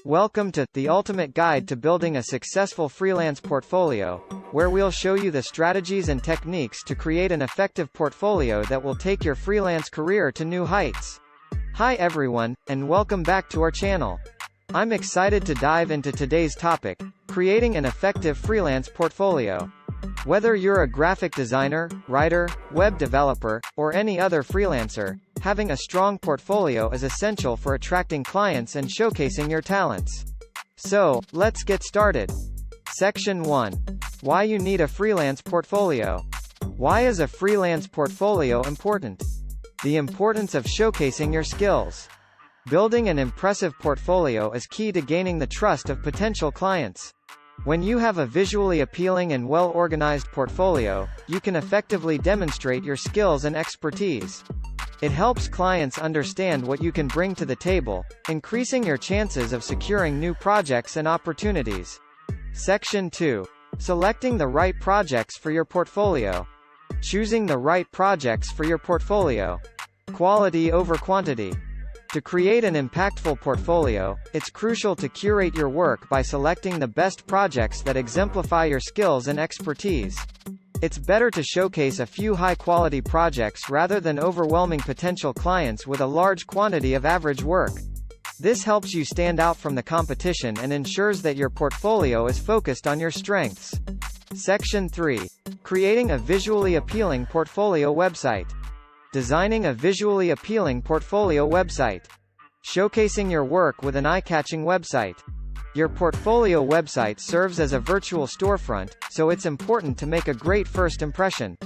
Welcome to The Ultimate Guide to Building a Successful Freelance Portfolio, where we'll show you the strategies and techniques to create an effective portfolio that will take your freelance career to new heights. Hi everyone, and welcome back to our channel. I'm excited to dive into today's topic, creating an effective freelance portfolio. Whether you're a graphic designer, writer, web developer, or any other freelancer, having a strong portfolio is essential for attracting clients and showcasing your talents. So, let's get started. Section 1. Why you need a freelance portfolio. Why is a freelance portfolio important? The importance of showcasing your skills. Building an impressive portfolio is key to gaining the trust of potential clients. When you have a visually appealing and well-organized portfolio, you can effectively demonstrate your skills and expertise. It helps clients understand what you can bring to the table, increasing your chances of securing new projects and opportunities. Section 2. Selecting the right projects for your portfolio. Choosing the right projects for your portfolio. Quality over quantity. To create an impactful portfolio, it's crucial to curate your work by selecting the best projects that exemplify your skills and expertise. It's better to showcase a few high-quality projects rather than overwhelming potential clients with a large quantity of average work. This helps you stand out from the competition and ensures that your portfolio is focused on your strengths. Section 3. Creating a visually appealing portfolio website. Designing a visually appealing portfolio website. Showcasing your work with an eye-catching website. Your portfolio website serves as a virtual storefront, so it's important to make a great first impression.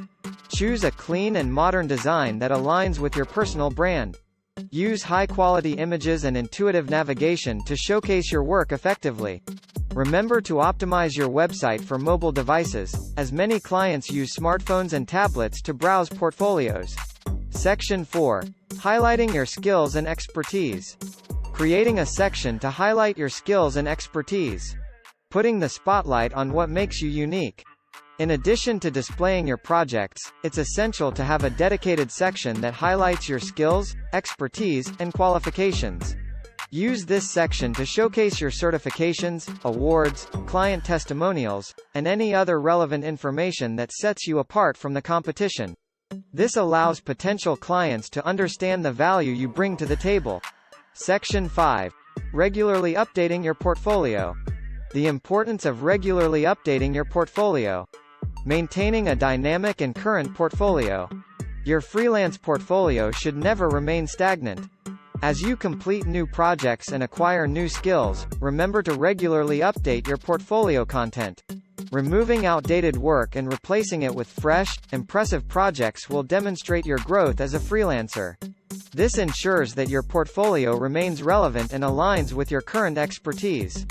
Choose a clean and modern design that aligns with your personal brand. Use high-quality images and intuitive navigation to showcase your work effectively. Remember to optimize your website for mobile devices, as many clients use smartphones and tablets to browse portfolios. Section 4. Highlighting your skills and expertise. Creating a section to highlight your skills and expertise. Putting the spotlight on what makes you unique. In addition to displaying your projects, it's essential to have a dedicated section that highlights your skills, expertise, and qualifications. Use this section to showcase your certifications, awards, client testimonials, and any other relevant information that sets you apart from the competition. This allows potential clients to understand the value you bring to the table. Section 5. Regularly updating your portfolio. The importance of regularly updating your portfolio. Maintaining a dynamic and current portfolio. Your freelance portfolio should never remain stagnant. As you complete new projects and acquire new skills, remember to regularly update your portfolio content. Removing outdated work and replacing it with fresh, impressive projects will demonstrate your growth as a freelancer. This ensures that your portfolio remains relevant and aligns with your current expertise.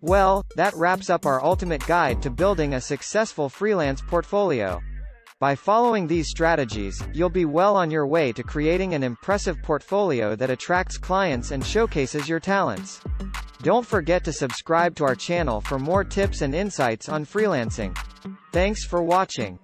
Well, that wraps up our ultimate guide to building a successful freelance portfolio. By following these strategies, you'll be well on your way to creating an impressive portfolio that attracts clients and showcases your talents. Don't forget to subscribe to our channel for more tips and insights on freelancing. Thanks for watching.